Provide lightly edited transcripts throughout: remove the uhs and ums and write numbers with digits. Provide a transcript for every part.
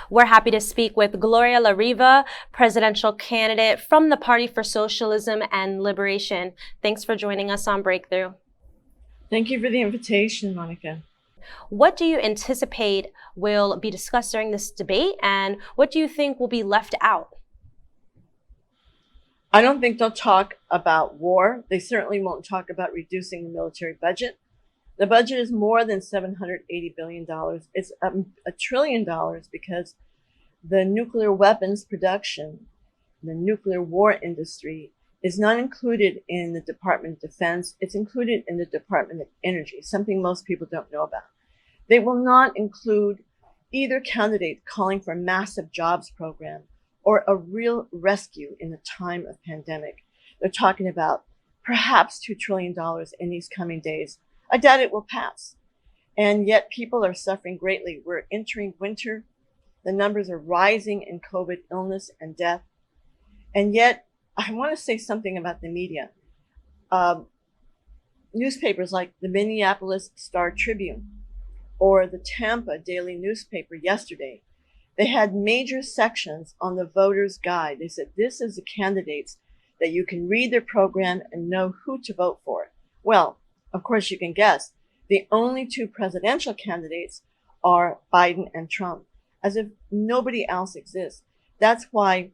We're happy to speak with Gloria La Riva, presidential candidate from the Party for Socialism and Liberation. Thanks for joining us on Breakthrough. Thank you for the invitation, Monica. What do you anticipate will be discussed during this debate, and what do you think will be left out? I don't think they'll talk about war. They certainly won't talk about reducing the military budget. The budget is more than $780 billion. It's $1 trillion because the nuclear weapons production, the nuclear war industry, is not included in the Department of Defense. It's included in the Department of Energy, something most people don't know about. They will not include either candidate calling for a massive jobs program or a real rescue in the time of pandemic. They're talking about perhaps $2 trillion in these coming days. I doubt it will pass. And yet people are suffering greatly. We're entering winter. The numbers are rising in COVID illness and death. And yet, I want to say something about the media. Newspapers like the Minneapolis Star-Tribune or the Tampa Daily newspaper yesterday, they had major sections on the voter's guide. They said, this is the candidates that you can read their program and know who to vote for. Well, of course, you can guess. The only two presidential candidates are Biden and Trump, as if nobody else exists. That's why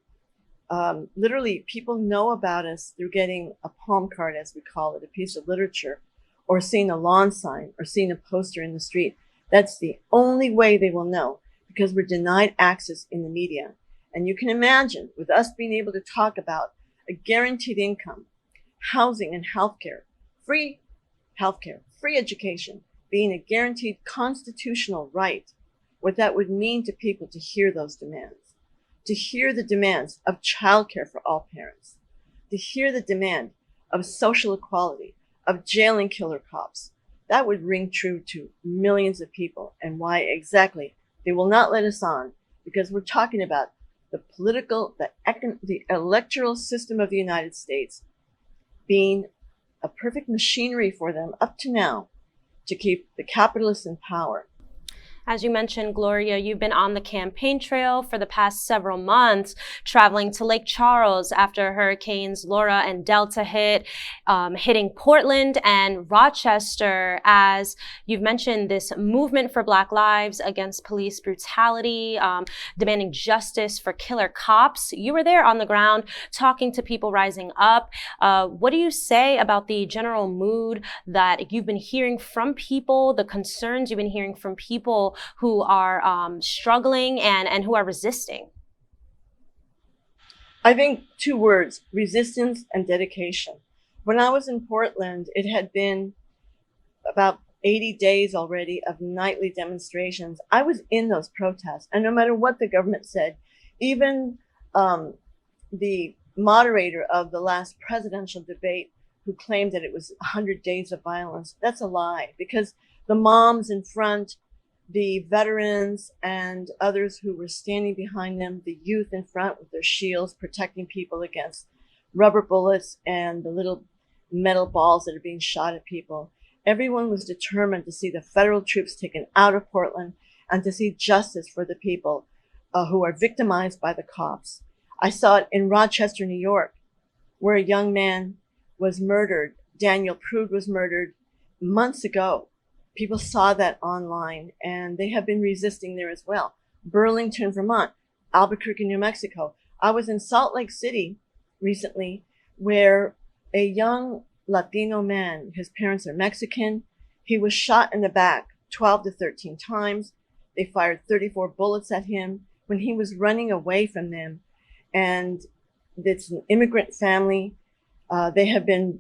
literally people know about us through getting a palm card, as we call it, a piece of literature, or seeing a lawn sign, or seeing a poster in the street. That's the only way they will know, because we're denied access in the media. And you can imagine, with us being able to talk about a guaranteed income, housing and healthcare, free education, being a guaranteed constitutional right, what that would mean to people to hear those demands, to hear the demands of childcare for all parents, to hear the demand of social equality, of jailing killer cops. That would ring true to millions of people. And why exactly? They will not let us on, because we're talking about the political, the electoral system of the United States being a perfect machinery for them up to now to keep the capitalists in power. As you mentioned, Gloria, you've been on the campaign trail for the past several months, traveling to Lake Charles after hurricanes Laura and Delta hitting Portland and Rochester. As you've mentioned, this movement for Black lives against police brutality, demanding justice for killer cops. You were there on the ground talking to people rising up. What do you say about the general mood that you've been hearing from people, the concerns you've been hearing from people who are struggling and who are resisting? I think two words: resistance and dedication. When I was in Portland, it had been about 80 days already of nightly demonstrations. I was in those protests, and no matter what the government said, even the moderator of the last presidential debate, who claimed that it was 100 days of violence, that's a lie, because the moms in front, the veterans and others who were standing behind them, the youth in front with their shields protecting people against rubber bullets and the little metal balls that are being shot at people. Everyone was determined to see the federal troops taken out of Portland and to see justice for the people who are victimized by the cops. I saw it in Rochester, New York, where a young man was murdered. Daniel Prude was murdered months ago. People saw that online, and they have been resisting there as well. Burlington, Vermont, Albuquerque, New Mexico. I was in Salt Lake City recently, where a young Latino man, his parents are Mexican, he was shot in the back 12 to 13 times. They fired 34 bullets at him when he was running away from them. And it's an immigrant family. They have been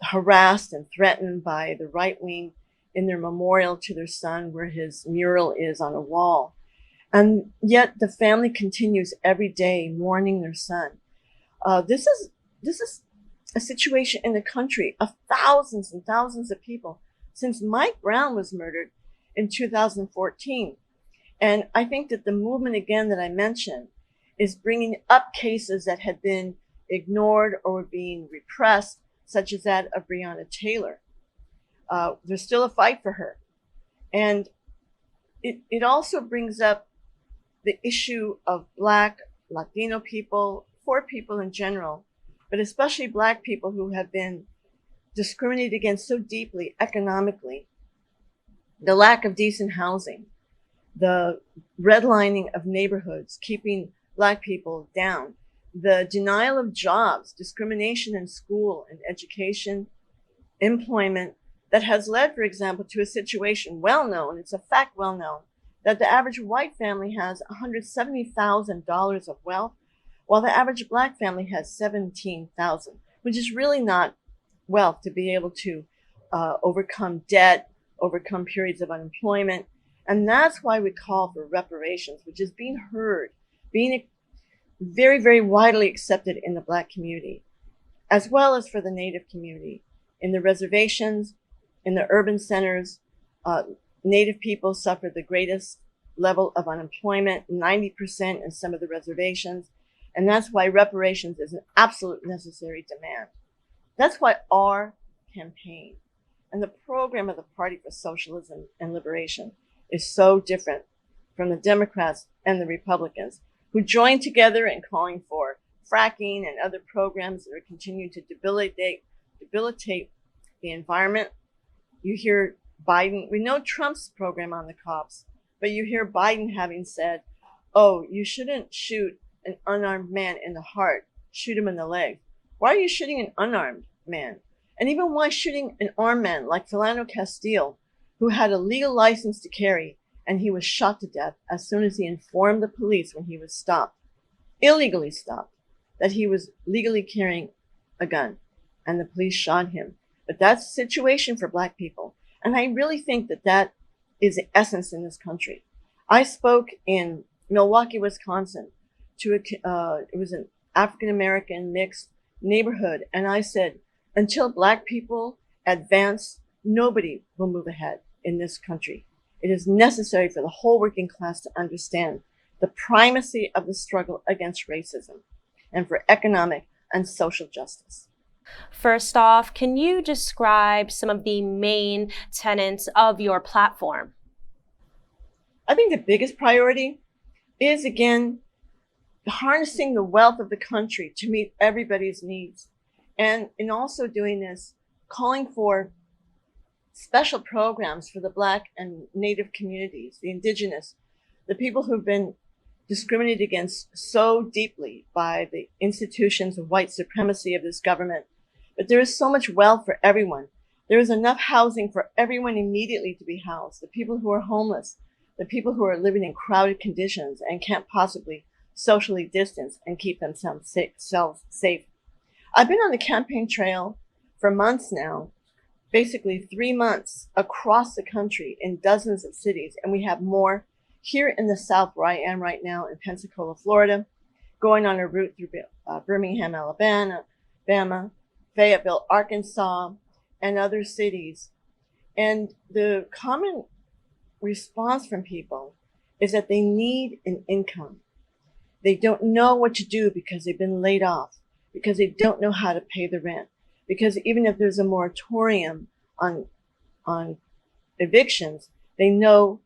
harassed and threatened by the right wing in their memorial to their son, where his mural is on a wall. And yet the family continues every day mourning their son. This is a situation in the country of thousands and thousands of people since Mike Brown was murdered in 2014. And I think that the movement, again, that I mentioned is bringing up cases that had been ignored or were being repressed, such as that of Breonna Taylor. There's still a fight for her. And it also brings up the issue of Black, Latino people, poor people in general, but especially Black people who have been discriminated against so deeply economically, the lack of decent housing, the redlining of neighborhoods, keeping Black people down, the denial of jobs, discrimination in school and education, employment, that has led, for example, to a situation well known, it's a fact well known, that the average white family has $170,000 of wealth, while the average Black family has $17,000, which is really not wealth to be able to overcome debt, overcome periods of unemployment. And that's why we call for reparations, which is being heard, being very, very widely accepted in the Black community, as well as for the Native community. In the reservations, in the urban centers, Native people suffer the greatest level of unemployment, 90% in some of the reservations. And that's why reparations is an absolute necessary demand. That's why our campaign and the program of the Party for Socialism and Liberation is so different from the Democrats and the Republicans, who joined together in calling for fracking and other programs that are continuing to debilitate the environment. You hear Biden, we know Trump's program on the cops, but you hear Biden having said, oh, you shouldn't shoot an unarmed man in the heart, shoot him in the leg. Why are you shooting an unarmed man? And even why shooting an armed man like Philando Castile, who had a legal license to carry, and he was shot to death as soon as he informed the police when he was stopped, illegally stopped, that he was legally carrying a gun, and the police shot him. But that's the situation for Black people. And I really think that that is the essence in this country. I spoke in Milwaukee, Wisconsin, to it was an African-American mixed neighborhood. And I said, until Black people advance, nobody will move ahead in this country. It is necessary for the whole working class to understand the primacy of the struggle against racism and for economic and social justice. First off, can you describe some of the main tenets of your platform? I think the biggest priority is, again, harnessing the wealth of the country to meet everybody's needs. And in also doing this, calling for special programs for the Black and Native communities, the indigenous, the people who've been discriminated against so deeply by the institutions of white supremacy of this government. But there is so much wealth for everyone. There is enough housing for everyone immediately to be housed. The people who are homeless, the people who are living in crowded conditions and can't possibly socially distance and keep themselves safe. I've been on the campaign trail for months now, basically 3 months across the country in dozens of cities. And we have more here in the South where I am right now in Pensacola, Florida, going on a route through Birmingham, Alabama, Fayetteville, Arkansas, and other cities. And the common response from people is that they need an income. They don't know what to do because they've been laid off, because they don't know how to pay the rent, because even if there's a moratorium on evictions, they know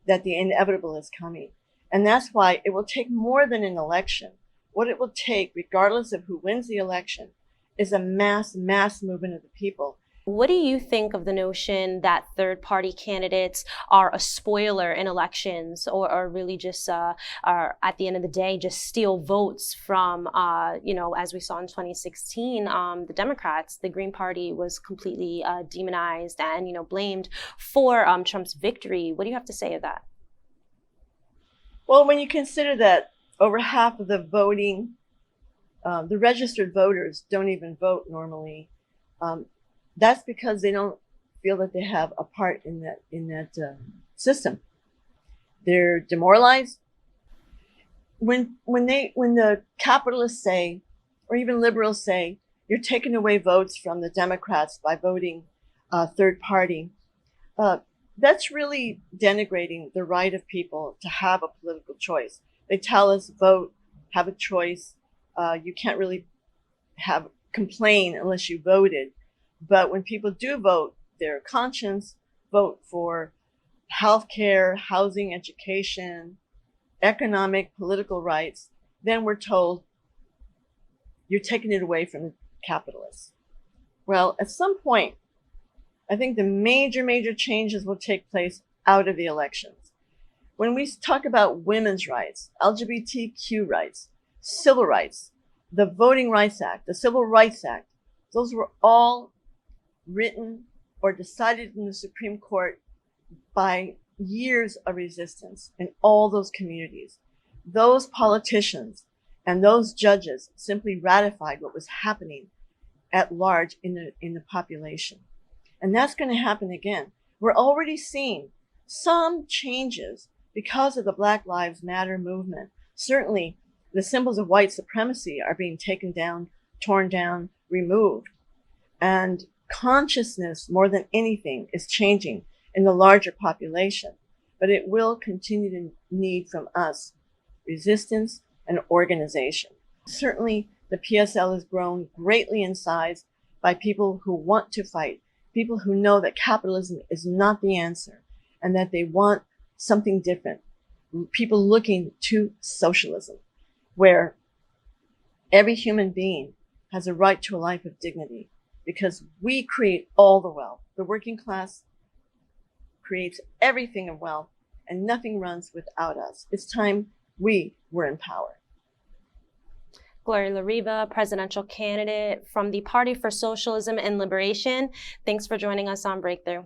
that the inevitable is coming. And that's why it will take more than an election. What it will take, regardless of who wins the election, is a mass movement of the people. What do you think of the notion that third-party candidates are a spoiler in elections, or really just are, at the end of the day, just steal votes from, as we saw in 2016, the Democrats, the Green Party was completely demonized and, blamed for Trump's victory. What do you have to say of that? Well, when you consider that over half of the voting, the registered voters don't even vote normally, that's because they don't feel that they have a part in that system. They're demoralized. When the capitalists say, or even liberals say, you're taking away votes from the Democrats by voting third party, that's really denigrating the right of people to have a political choice. They tell us, vote, have a choice. You can't really complain unless you voted. But when people do vote, their conscience, vote for healthcare, housing, education, economic, political rights, then we're told you're taking it away from the capitalists. Well, at some point, I think the major changes will take place out of the elections. When we talk about women's rights, LGBTQ rights, civil rights, the Voting Rights Act, the Civil Rights Act, those were all written or decided in the Supreme Court by years of resistance in all those communities. Those politicians and those judges simply ratified what was happening at large in the population. And that's going to happen again. We're already seeing some changes because of the Black Lives Matter movement. Certainly, the symbols of white supremacy are being taken down, torn down, removed. And consciousness, more than anything, is changing in the larger population. But it will continue to need from us resistance and organization. Certainly, the PSL has grown greatly in size by people who want to fight, people who know that capitalism is not the answer and that they want something different. People looking to socialism, where every human being has a right to a life of dignity because we create all the wealth. The working class creates everything of wealth and nothing runs without us. It's time we were in power. Gloria La Riva, presidential candidate from the Party for Socialism and Liberation. Thanks for joining us on Breakthrough.